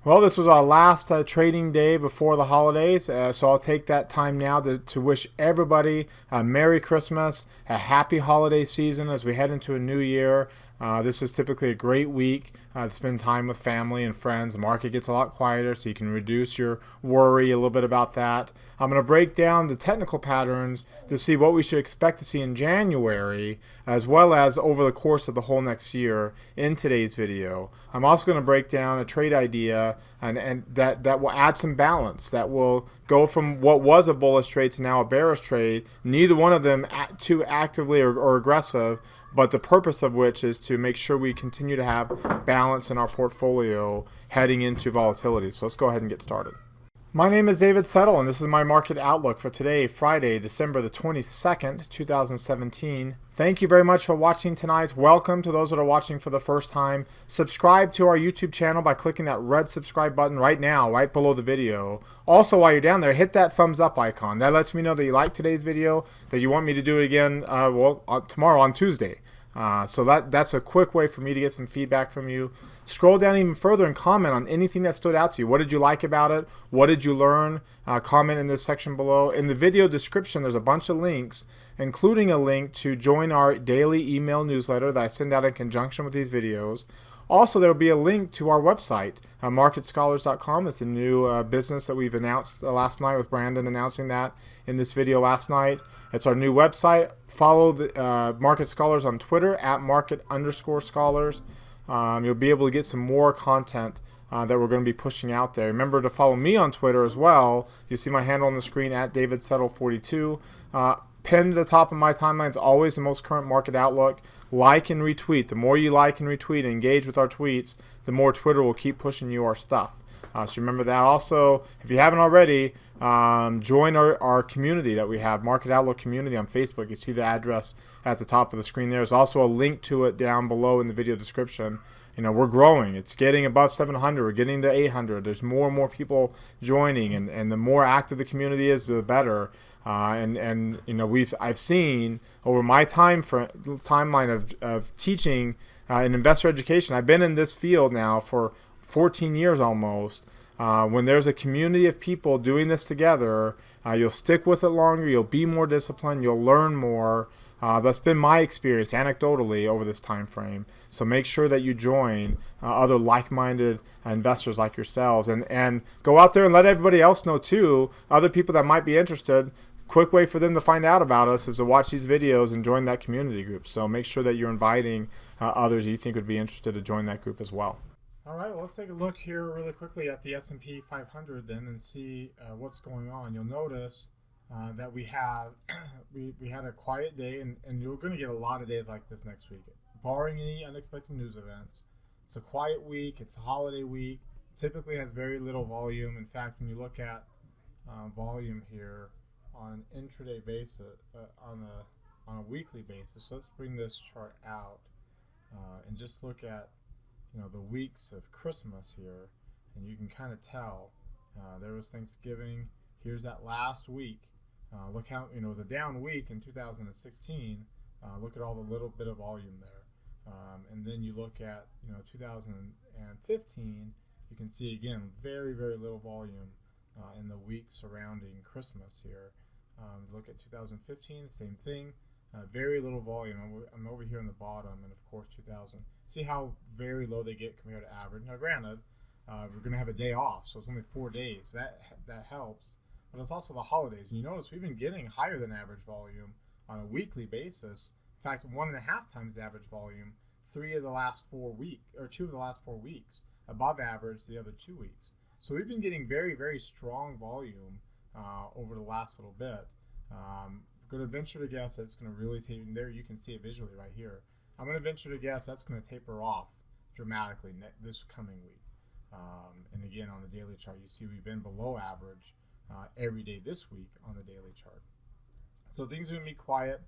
Well, this was our last trading day before the holidays, so I'll take that time now to wish everybody a Merry Christmas, a happy holiday season as we head into a new year. This is typically a great week to spend time with family and friends. The market gets a lot quieter, so you can reduce your worry a little bit about that. I'm going to break down the technical patterns to see what we should expect to see in January, as well as over the course of the whole next year in today's video. I'm also going to break down a trade idea and that will add some balance, that will go from what was a bullish trade to now a bearish trade, neither one of them too actively or aggressive, but the purpose of which is to make sure we continue to have balance in our portfolio heading into volatility. So let's go ahead and get started. My name is David Settle, and this is my market outlook for today, Friday, December the 22nd, 2017. Thank you very much for watching tonight. Welcome to those that are watching for the first time. Subscribe to our YouTube channel by clicking that red subscribe button right now, right below the video. Also, while you're down there, hit that thumbs up icon. That lets me know that you like today's video, that you want me to do it again tomorrow on Tuesday. So that's a quick way for me to get some feedback from you. Scroll down even further and comment on anything that stood out to you. What did you like about it? What did you learn? Comment in this section below. In the video description, there's a bunch of links, including a link to join our daily email newsletter that I send out in conjunction with these videos. Also, there will be a link to our website, marketscholars.com. It's a new business that we've announced last night with Brandon announcing that in this video last night. It's our new website. Follow the Market Scholars on Twitter at market_scholars. You'll be able to get some more content that we're going to be pushing out there. Remember to follow me on Twitter as well. You see my handle on the screen at DavidSettle42. Pinned to the top of my timeline is always the most current market outlook. Like and retweet. The more you like and retweet and engage with our tweets, the more Twitter will keep pushing you our stuff. So remember that. Also, if you haven't already, join our community that we have, Market Outlook Community on Facebook. You see the address at the top of the screen there. There's also a link to it down below in the video description. You know, we're growing. It's getting above 700. We're getting to 800. There's more and more people joining, and the more active the community is, the better. And you know, I've seen over my timeline of teaching in investor education. I've been in this field now for 14 years almost. When there's a community of people doing this together, you'll stick with it longer, you'll be more disciplined, you'll learn more. That's been my experience anecdotally over this time frame. So make sure that you join other like-minded investors like yourselves, and go out there and let everybody else know too, other people that might be interested. Quick way for them to find out about us is to watch these videos and join that community group. So make sure that you're inviting others you think would be interested to join that group as well. All right, well, let's take a look here really quickly at the S&P 500 then and see what's going on. You'll notice that we have we had a quiet day, and you're going to get a lot of days like this next week, barring any unexpected news events. It's a quiet week. It's a holiday week. Typically has very little volume. In fact, when you look at volume here on an intraday basis, on a weekly basis, let's bring this chart out and just look at the weeks of Christmas here, and you can kind of tell there was Thanksgiving. Here's that last week. Look how it was a down week in 2016. Look at all the little bit of volume there, and then you look at 2015. You can see again very little volume in the weeks surrounding Christmas here. Look at 2015, same thing. Very little volume. I'm over here on the bottom, and of course 2000. See how very low they get compared to average. Now granted, we're going to have a day off, so it's only 4 days. That helps. But it's also the holidays. And you notice we've been getting higher than average volume on a weekly basis. In fact, 1.5 times the average volume 2 of the last 4 weeks. Above average the other 2 weeks. So we've been getting very strong volume over the last little bit. Going to venture to guess that's going to really taper. There you can see it visually right here. I'm going to venture to guess that's going to taper off dramatically this coming week. And again, on the daily chart, you see we've been below average every day this week on the daily chart. So things are going to be quiet.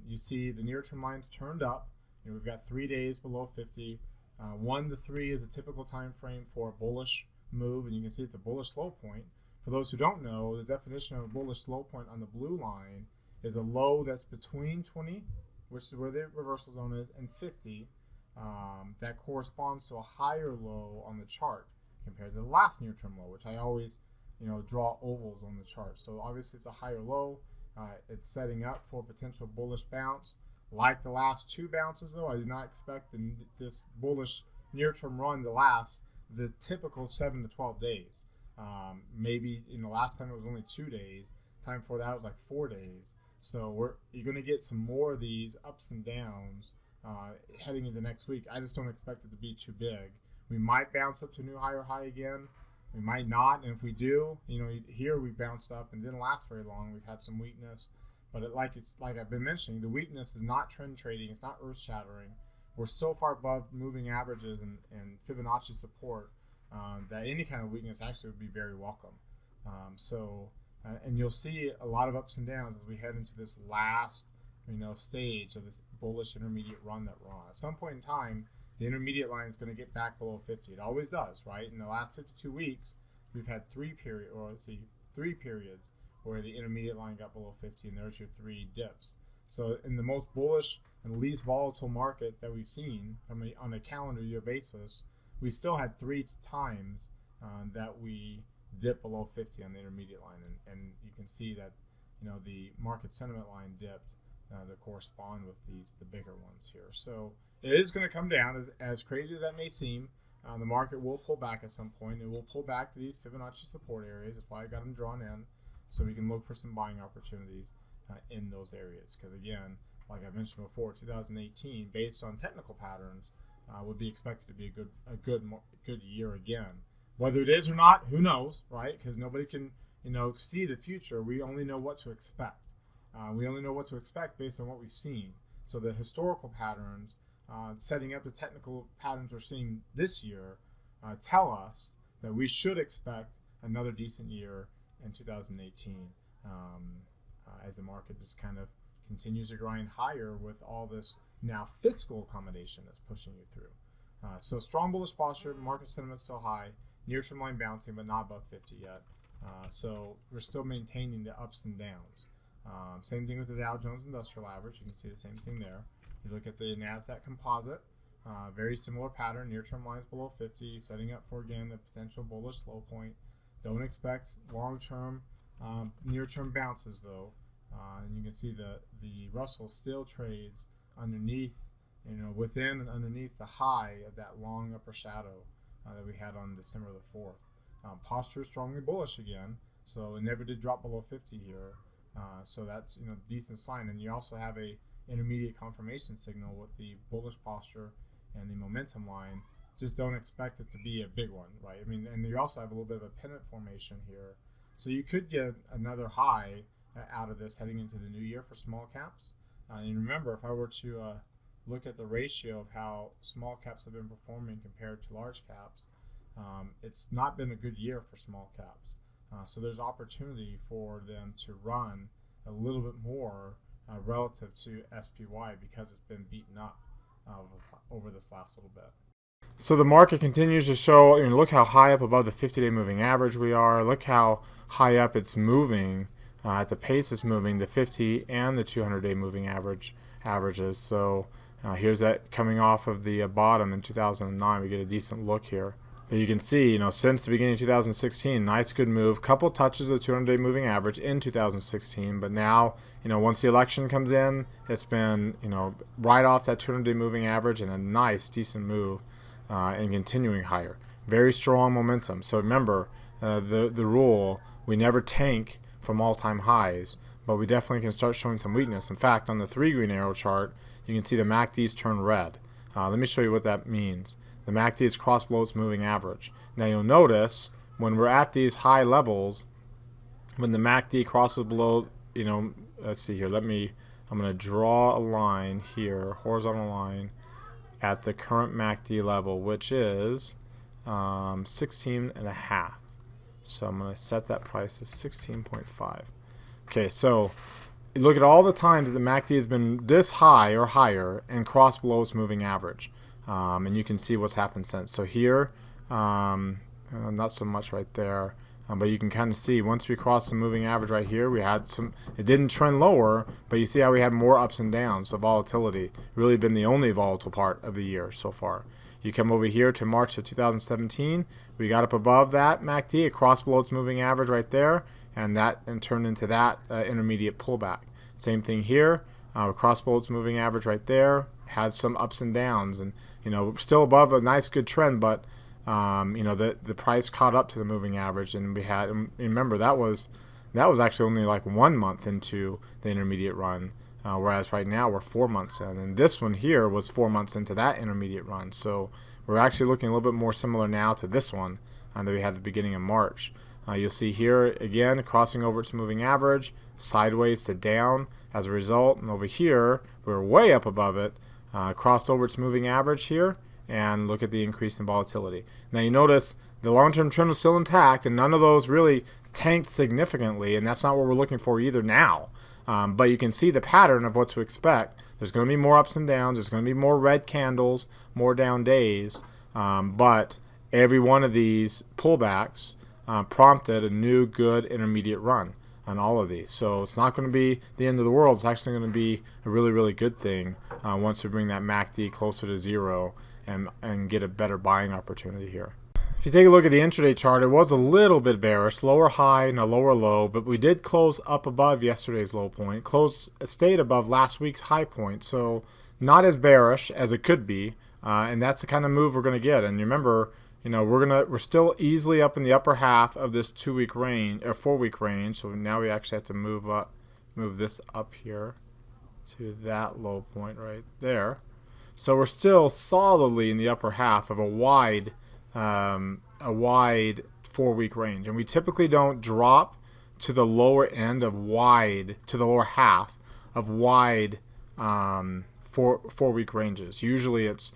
You see the near-term lines turned up. We've got 3 days below 50. 1 to 3 is a typical time frame for a bullish move, and you can see it's a bullish slow point. For those who don't know, the definition of a bullish slow point on the blue line is a low that's between 20, which is where the reversal zone is, and 50. That corresponds to a higher low on the chart. compared to the last near-term low, which I always, draw ovals on the chart. So obviously it's a higher low. It's setting up for a potential bullish bounce. Like the last two bounces, though, I do not expect this bullish near-term run to last the typical 7 to 12 days. Maybe last time it was only 2 days. Time before that was like 4 days. So you're going to get some more of these ups and downs heading into next week. I just don't expect it to be too big. We might bounce up to a new higher high again. We might not, and if we do, here we bounced up and didn't last very long. We've had some weakness, but like I've been mentioning, the weakness is not trend trading. It's not earth shattering. We're so far above moving averages and Fibonacci support that any kind of weakness actually would be very welcome. And you'll see a lot of ups and downs as we head into this last stage of this bullish intermediate run that we're on. At some point in time, the intermediate line is going to get back below 50. It always does, right? In the last 52 weeks, we've had three periods where the intermediate line got below 50, and there's your 3 dips. So in the most bullish and least volatile market that we've seen on a calendar year basis, we still had 3 times that we dip below 50 on the intermediate line, and you can see that the market sentiment line dipped that correspond with the bigger ones here. So it is going to come down, as crazy as that may seem. The market will pull back at some point. It will pull back to these Fibonacci support areas. That's why I got them drawn in, so we can look for some buying opportunities in those areas. Because again, like I mentioned before, 2018, based on technical patterns, would be expected to be a good year again. Whether it is or not, who knows, right? Because nobody can see the future. We only know what to expect. We only know what to expect based on what we've seen. So the historical patterns, setting up the technical patterns we're seeing this year, tell us that we should expect another decent year in 2018 as the market just kind of continues to grind higher with all this now fiscal accommodation that's pushing you through. So strong bullish posture, market sentiment still high, near-term line bouncing, but not above 50 yet. So we're still maintaining the ups and downs. Same thing with the Dow Jones Industrial Average. You can see the same thing there. You look at the NASDAQ Composite, very similar pattern, near-term lines below 50, setting up for, again, a potential bullish low point. Don't expect long-term, near-term bounces, though. And you can see the Russell still trades underneath, within and underneath the high of that long upper shadow that we had on December the 4th. Posture is strongly bullish again, so it never did drop below 50 here. So that's a decent sign. And you also have a intermediate confirmation signal with the bullish posture and the momentum line. Just don't expect it to be a big one, right? I mean, and you also have a little bit of a pennant formation here. So you could get another high out of this heading into the new year for small caps. And remember, if I were to look at the ratio of how small caps have been performing compared to large caps, it's not been a good year for small caps. So there's opportunity for them to run a little bit more relative to SPY because it's been beaten up over this last little bit. So the market continues to show, look how high up above the 50-day moving average we are. Look how high up it's moving at the pace it's moving, the 50 and the 200-day moving averages. So here's that coming off of the bottom in 2009. We get a decent look here. But you can see, since the beginning of 2016, nice good move. Couple touches of the 200-day moving average in 2016. But now, once the election comes in, it's been, right off that 200-day moving average and a nice, decent move and continuing higher. Very strong momentum. So remember, the rule, we never tank from all-time highs, but we definitely can start showing some weakness. In fact, on the 3 green arrow chart, you can see the MACDs turn red. Let me show you what that means. The MACD is crossed below its moving average. Now you'll notice when we're at these high levels, when the MACD crosses below, let's see here. I'm going to draw a line here, horizontal line, at the current MACD level, which is 16.5. So I'm going to set that price as 16.5. Okay, so look at all the times that the MACD has been this high or higher and crossed below its moving average. And you can see what's happened since. So here, not so much right there, but you can kind of see once we crossed the moving average right here, we had it didn't trend lower, but you see how we had more ups and downs. So volatility really been the only volatile part of the year so far. You come over here to March of 2017, we got up above that MACD, it crossed below its moving average right there, and turned into that intermediate pullback. Same thing here, we crossed below its moving average right there, had some ups and downs, and still above a nice good trend, but the price caught up to the moving average, and remember that was actually only like 1 month into the intermediate run, whereas right now we're 4 months in, and this one here was 4 months into that intermediate run. So we're actually looking a little bit more similar now to this one that we had at the beginning of March. You'll see here again crossing over its moving average, sideways to down as a result, and over here we're way up above it, crossed over its moving average here, and look at the increase in volatility. Now you notice the long-term trend was still intact, and none of those really tanked significantly, and that's not what we're looking for either now. But you can see the pattern of what to expect. There's going to be more ups and downs. There's going to be more red candles, more down days. But every one of these pullbacks prompted a new good intermediate run on all of these. So it's not going to be the end of the world. It's actually going to be a really, really good thing once we bring that MACD closer to zero and get a better buying opportunity here. If you take a look at the intraday chart, it was a little bit bearish, lower high and a lower low, but we did close up above yesterday's low point, stayed above last week's high point, so not as bearish as it could be, and that's the kind of move we're going to get. And remember, we're still easily up in the upper half of this 2-week range or 4-week range, so now we actually have to move this up here to that low point right there. So we're still solidly in the upper half of a wide 4-week range, and we typically don't drop to the lower end of wide, to the lower half of wide 4-week ranges. Usually it's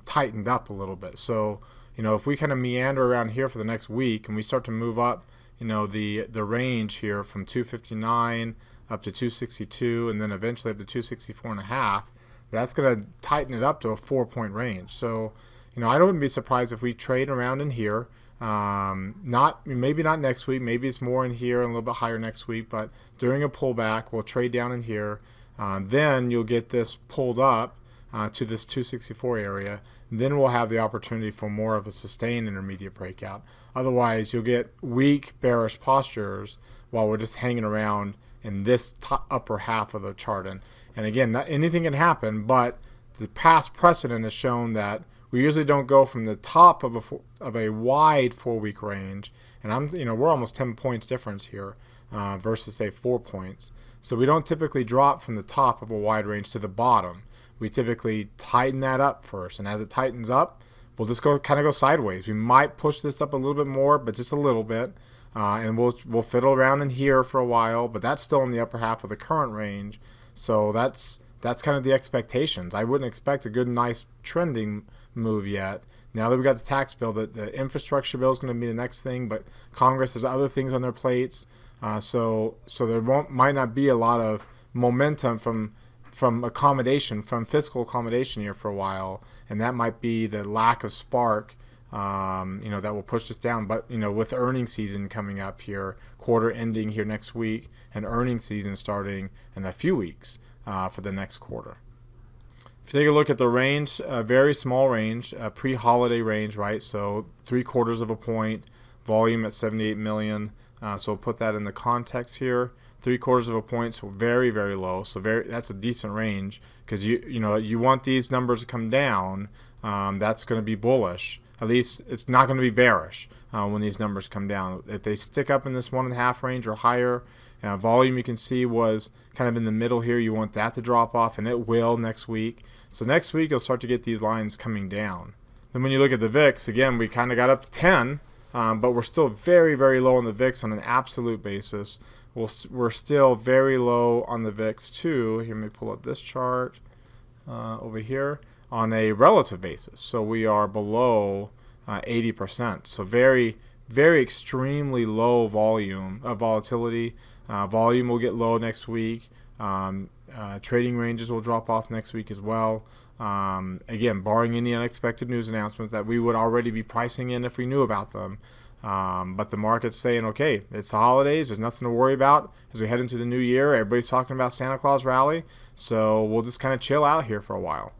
tightened up a little bit. So if we kind of meander around here for the next week and we start to move up the range here from 259 up to 262 and then eventually up to 264.5, that's going to tighten it up to a 4-point range. So I wouldn't be surprised if we trade around in here. Maybe not next week. Maybe it's more in here and a little bit higher next week. But during a pullback, we'll trade down in here. Then you'll get this pulled up to this 264 area. Then we'll have the opportunity for more of a sustained intermediate breakout. Otherwise, you'll get weak bearish postures while we're just hanging around in this upper half of the chart. And again, anything can happen, but the past precedent has shown that we usually don't go from the top of a wide 4-week range, and we're almost 10 points difference here versus say 4 points. So we don't typically drop from the top of a wide range to the bottom. We typically tighten that up first, and as it tightens up, we'll just kind of go sideways. We might push this up a little bit more, but just a little bit, and we'll fiddle around in here for a while. But that's still in the upper half of the current range, so that's kind of the expectations. I wouldn't expect a good, nice trending move yet. Now that we got the tax bill, the infrastructure bill is going to be the next thing, but Congress has other things on their plates, so there might not be a lot of momentum from accommodation, from fiscal accommodation here for a while, and that might be the lack of spark that will push us down. But with earnings season coming up here, quarter ending here next week, and earnings season starting in a few weeks for the next quarter. If you take a look at the range, a very small range, a pre-holiday range, right? So 3/4 of a point, volume at 78 million. So we'll put that in the context here. 3/4 of a point, so very, very low. So that's a decent range because you want these numbers to come down. That's going to be bullish. At least it's not going to be bearish when these numbers come down. If they stick up in this 1.5 range or higher, volume you can see was kind of in the middle here. You want that to drop off, and it will next week. So next week you'll start to get these lines coming down. Then when you look at the VIX, again, we kind of got up to 10, but we're still very, very low on the VIX on an absolute basis. We're still very low on the VIX too. Here, let me pull up this chart over here on a relative basis. So we are below 80%. So very, very extremely low volume of volatility. Volume will get low next week. Trading ranges will drop off next week as well. Again, barring any unexpected news announcements that we would already be pricing in if we knew about them. But the market's saying, okay, it's the holidays. There's nothing to worry about as we head into the new year. Everybody's talking about Santa Claus rally. So we'll just kind of chill out here for a while.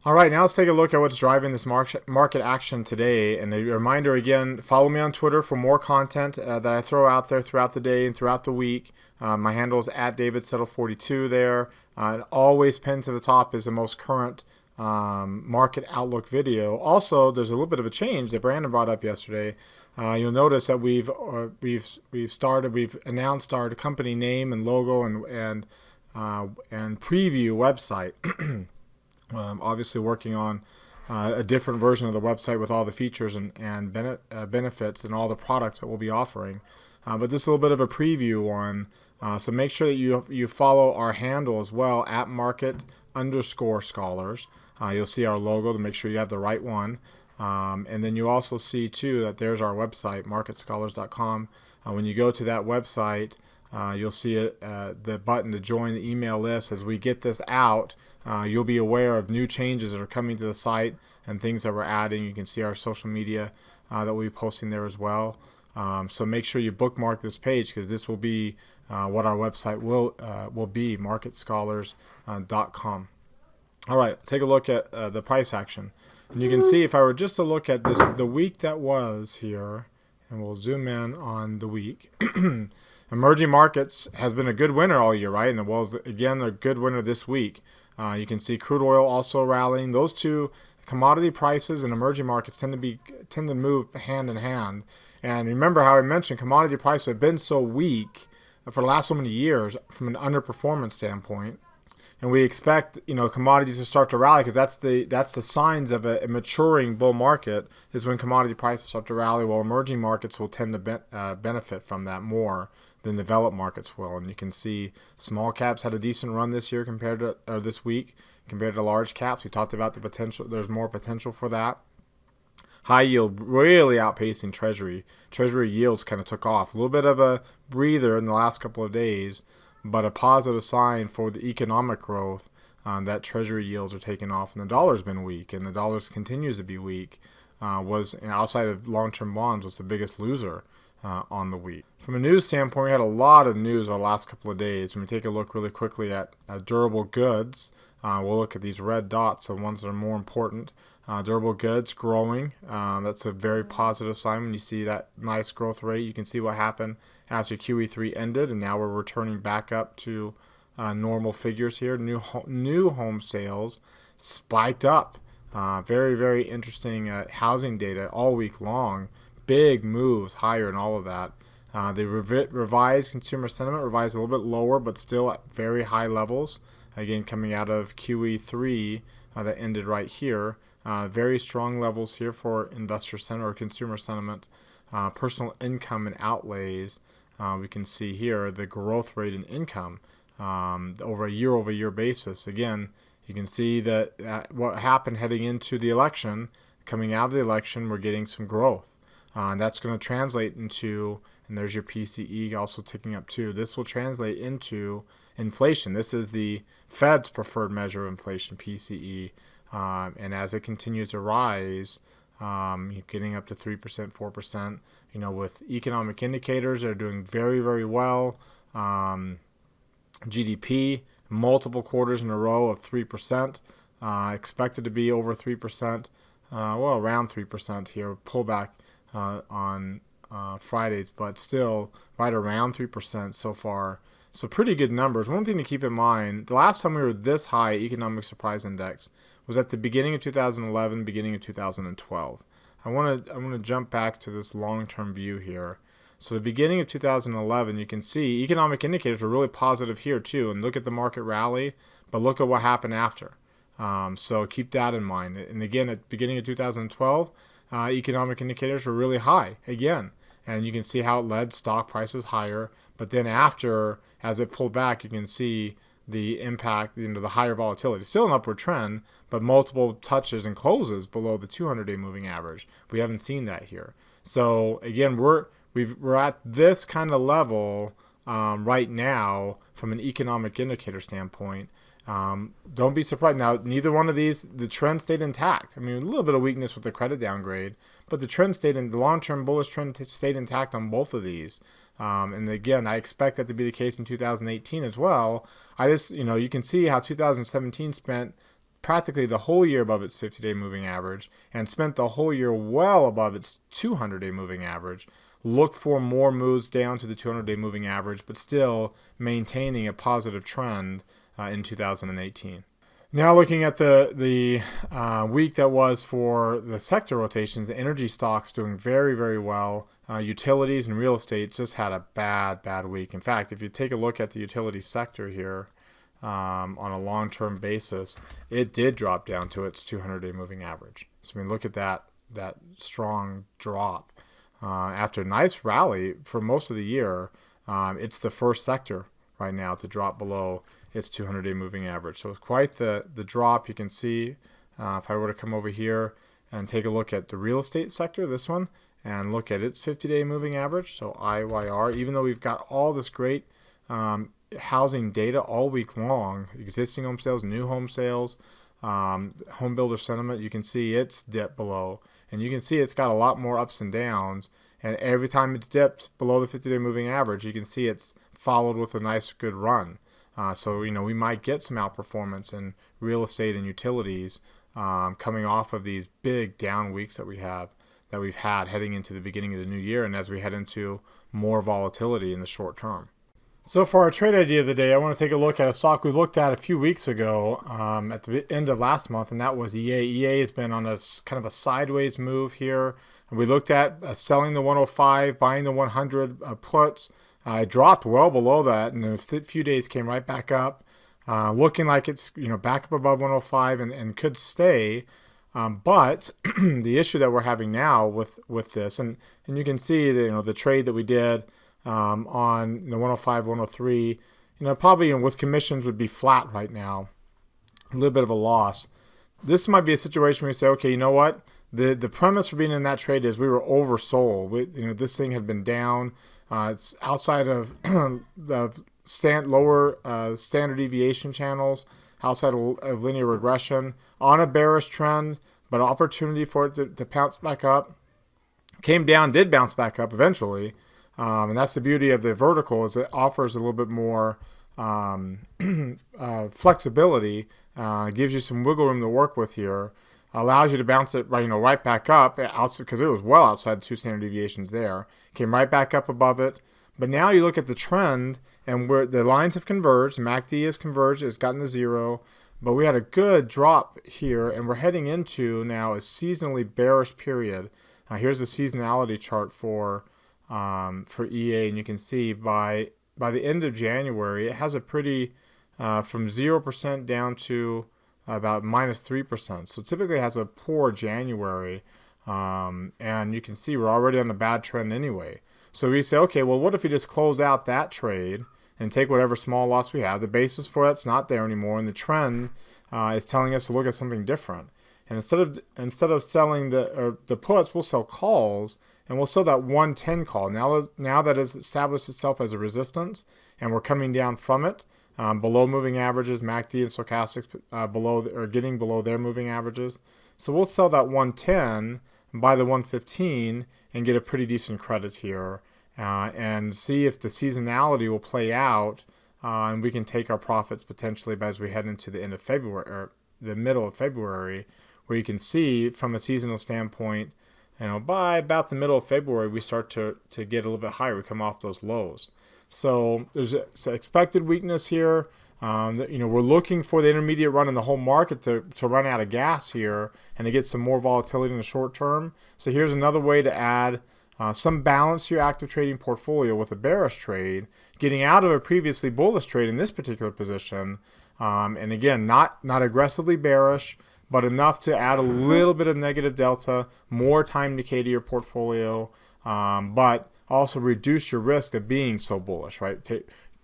All right, now let's take a look at what's driving this market action today. And a reminder again, follow me on Twitter for more content that I throw out there throughout the day and throughout the week. My handle is at DavidSettle42 there. And always pinned to the top is the most current market outlook video. Also, there's a little bit of a change that Brandon brought up yesterday. You'll notice that we've announced our company name and logo and preview website. Obviously working on a different version of the website with all the features and benefits and all the products that we'll be offering. But this is a little bit of a preview one. So make sure that you follow our handle as well, at market_scholars. You'll see our logo to make sure you have the right one. And then you also see too that there's our website, marketscholars.com. When you go to that website, you'll see the button to join the email list. As we get this out, you'll be aware of new changes that are coming to the site and things that we're adding. You can see our social media that we'll be posting there as well. So make sure you bookmark this page, because this will be what our website will be, marketscholars.com. All right, take a look at the price action. And you can see, if I were just to look at the week that was here, and we'll zoom in on the week. Emerging markets has been a good winner all year, right? And it was, again, a good winner this week. You can see crude oil also rallying. Those two, commodity prices and emerging markets, tend to move hand in hand. And remember how I mentioned commodity prices have been so weak for the last so many years from an underperformance standpoint. And we expect, commodities to start to rally, because that's the signs of a maturing bull market, is when commodity prices start to rally. Well, emerging markets will tend to benefit from that more than developed markets will. And you can see small caps had a decent run this year this week compared to large caps. We talked about the potential. There's more potential for that. High yield really outpacing Treasury. Treasury yields kind of took off. A little bit of a breather in the last couple of days, but a positive sign for the economic growth that Treasury yields are taking off. And the dollar's been weak, and the dollar continues to be weak. Outside of long-term bonds, was the biggest loser on the week. From a news standpoint, we had a lot of news over the last couple of days. When we take a look really quickly at durable goods, we'll look at these red dots, the ones that are more important. Durable goods growing. That's a very positive sign when you see that nice growth rate. You can see what happened after QE3 ended, and now we're returning back up to normal figures here. New home sales spiked up. Very, very interesting housing data all week long. Big moves higher and all of that. The revised consumer sentiment revised a little bit lower, but still at very high levels. Again, coming out of QE3 that ended right here. Very strong levels here for investor sentiment or consumer sentiment. Personal income and outlays. We can see here the growth rate in income over a year-over-year basis. Again, you can see that what happened heading into the election. Coming out of the election, we're getting some growth. And that's going to translate into, and there's your PCE also ticking up too. This will translate into inflation. This is the Fed's preferred measure of inflation, PCE. And as it continues to rise, you're getting up to 3%, 4%, with economic indicators that are doing very, very well. GDP, multiple quarters in a row of 3%, expected to be over 3%, around 3% here, pullback on Fridays, but still right around 3% so far. So pretty good numbers. One thing to keep in mind, the last time we were this high economic surprise index was at the beginning of 2011, beginning of 2012. I want to jump back to this long-term view here. So the beginning of 2011, you can see economic indicators were really positive here too, and look at the market rally, but look at what happened after. So keep that in mind. And again, at the beginning of 2012, economic indicators were really high again, and you can see how it led stock prices higher. But then after, as it pulled back, you can see the impact, the higher volatility. Still an upward trend, but multiple touches and closes below the 200-day moving average. We haven't seen that here. So again, we're at this kind of level right now from an economic indicator standpoint. Don't be surprised. Now, neither one of these, the trend stayed intact. I mean, a little bit of weakness with the credit downgrade, but the trend stayed in the long-term bullish trend stayed intact on both of these. And again, I expect that to be the case in 2018 as well. I just, you can see how 2017 spent practically the whole year above its 50-day moving average and spent the whole year well above its 200-day moving average. Look for more moves down to the 200-day moving average, but still maintaining a positive trend in 2018. Now looking at the week that was for the sector rotations, the energy stocks doing very, very well. Utilities and real estate just had a bad week. In fact, if you take a look at the utility sector here on a long-term basis, it did drop down to its 200-day moving average. So I mean, look at that strong drop. After a nice rally for most of the year, it's the first sector right now to drop below its 200-day moving average. So it's quite the drop. You can see if I were to come over here and take a look at the real estate sector, this one, and look at its 50-day moving average, so IYR, even though we've got all this great housing data all week long, existing home sales, new home sales, home builder sentiment, you can see it's dipped below. And you can see it's got a lot more ups and downs. And every time it's dipped below the 50-day moving average, you can see it's followed with a nice, good run. So, we might get some outperformance in real estate and utilities coming off of these big down weeks that we've had heading into the beginning of the new year and as we head into more volatility in the short term. So for our trade idea of the day, I want to take a look at a stock we looked at a few weeks ago at the end of last month, and that was EA. EA has been on a kind of a sideways move here. And we looked at selling the 105, buying the 100 puts. It dropped well below that, and in a few days came right back up, looking like it's back up above 105 and could stay. But the issue that we're having now with this, and you can see that the trade that we did on the 105, 103, probably with commissions would be flat right now, a little bit of a loss. This might be a situation where you say, okay, you know what? The premise for being in that trade is we were oversold. This thing had been down. It's outside of the lower standard deviation channels, outside of linear regression, on a bearish trend, but opportunity for it to bounce back up. Came down, did bounce back up eventually. And that's the beauty of the vertical, is it offers a little bit more flexibility, gives you some wiggle room to work with here, allows you to bounce it right back up, because it was well outside the 2 standard deviations there. Came right back up above it. But now you look at the trend, and where the lines have converged, MACD has converged, it's gotten to 0, but we had a good drop here, and we're heading into now a seasonally bearish period. Here's the seasonality chart for EA, and you can see by the end of January, it has a pretty from 0% down to about -3%. So typically it has a poor January, and you can see we're already on a bad trend anyway. So we say, okay, well, what if we just close out that trade and take whatever small loss we have? The basis for that's not there anymore, and the trend is telling us to look at something different. And instead of selling the puts, we'll sell calls, and we'll sell that 110 call. Now that it's established itself as a resistance, and we're coming down from it, below moving averages, MACD and stochastics getting below their moving averages. So we'll sell that 110, buy the 115, and get a pretty decent credit here, and see if the seasonality will play out, and we can take our profits potentially as we head into the end of February or the middle of February, where you can see from a seasonal standpoint, by about the middle of February, we start to get a little bit higher. We come off those lows. So there's expected weakness here. We're looking for the intermediate run in the whole market to run out of gas here and to get some more volatility in the short term. So here's another way to add some balance to your active trading portfolio with a bearish trade, getting out of a previously bullish trade in this particular position. And again, not aggressively bearish, but enough to add a little bit of negative delta, more time decay to your portfolio, but also reduce your risk of being so bullish, right?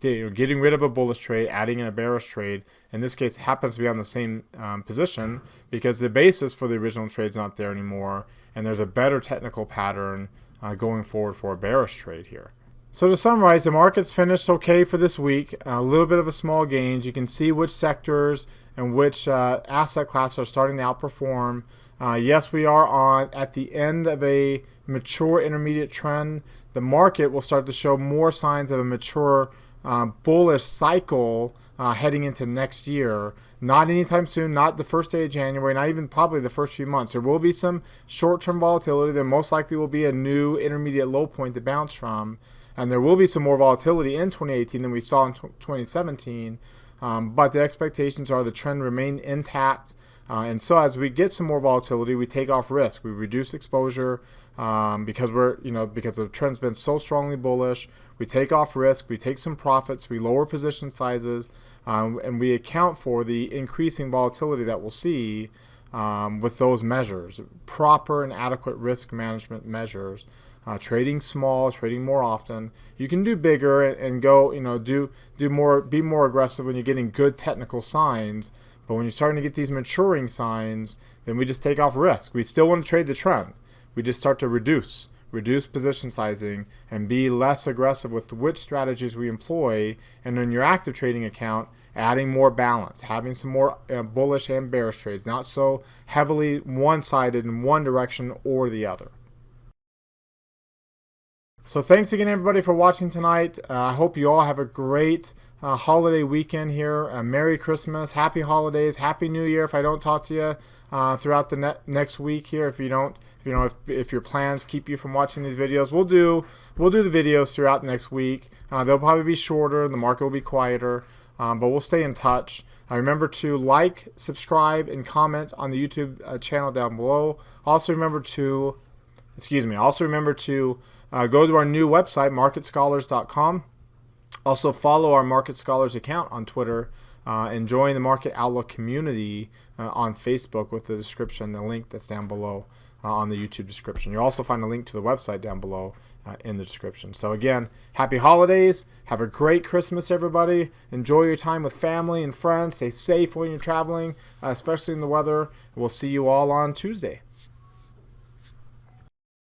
Getting rid of a bullish trade, adding in a bearish trade. In this case, it happens to be on the same position because the basis for the original trade is not there anymore, and there's a better technical pattern going forward for a bearish trade here. So to summarize, the market's finished okay for this week. A little bit of a small gains. You can see which sectors and which asset classes are starting to outperform. Yes, we are at the end of a mature intermediate trend. The market will start to show more signs of a mature bullish cycle heading into next year. Not anytime soon, not the first day of January, not even probably the first few months. There will be some short-term volatility. There most likely will be a new intermediate low point to bounce from. And there will be some more volatility in 2018 than we saw in 2017. But the expectations are the trend remain intact. And so as we get some more volatility, we take off risk. We reduce exposure because because the trend's been so strongly bullish. We take off risk. We take some profits. We lower position sizes. And we account for the increasing volatility that we'll see with those measures, proper and adequate risk management measures. Trading small, trading more often. You can do bigger and go, do more, be more aggressive when you're getting good technical signs. But when you're starting to get these maturing signs, then we just take off risk. We still want to trade the trend. We just start to reduce position sizing and be less aggressive with which strategies we employ. And in your active trading account, adding more balance, having some more bullish and bearish trades, not so heavily one-sided in one direction or the other. So thanks again, everybody, for watching tonight. I hope you all have a great holiday weekend here. Merry Christmas, Happy Holidays, Happy New Year. If I don't talk to you throughout the next week here, if your plans keep you from watching these videos, we'll do the videos throughout next week. They'll probably be shorter. The market will be quieter, but we'll stay in touch. Remember to like, subscribe, and comment on the YouTube channel down below. Also remember to go to our new website, marketscholars.com. Also follow our Market Scholars account on Twitter and join the Market Outlook community on Facebook with the description, the link that's down below on the YouTube description. You'll also find a link to the website down below in the description. So again, happy holidays. Have a great Christmas, everybody. Enjoy your time with family and friends. Stay safe when you're traveling, especially in the weather. We'll see you all on Tuesday.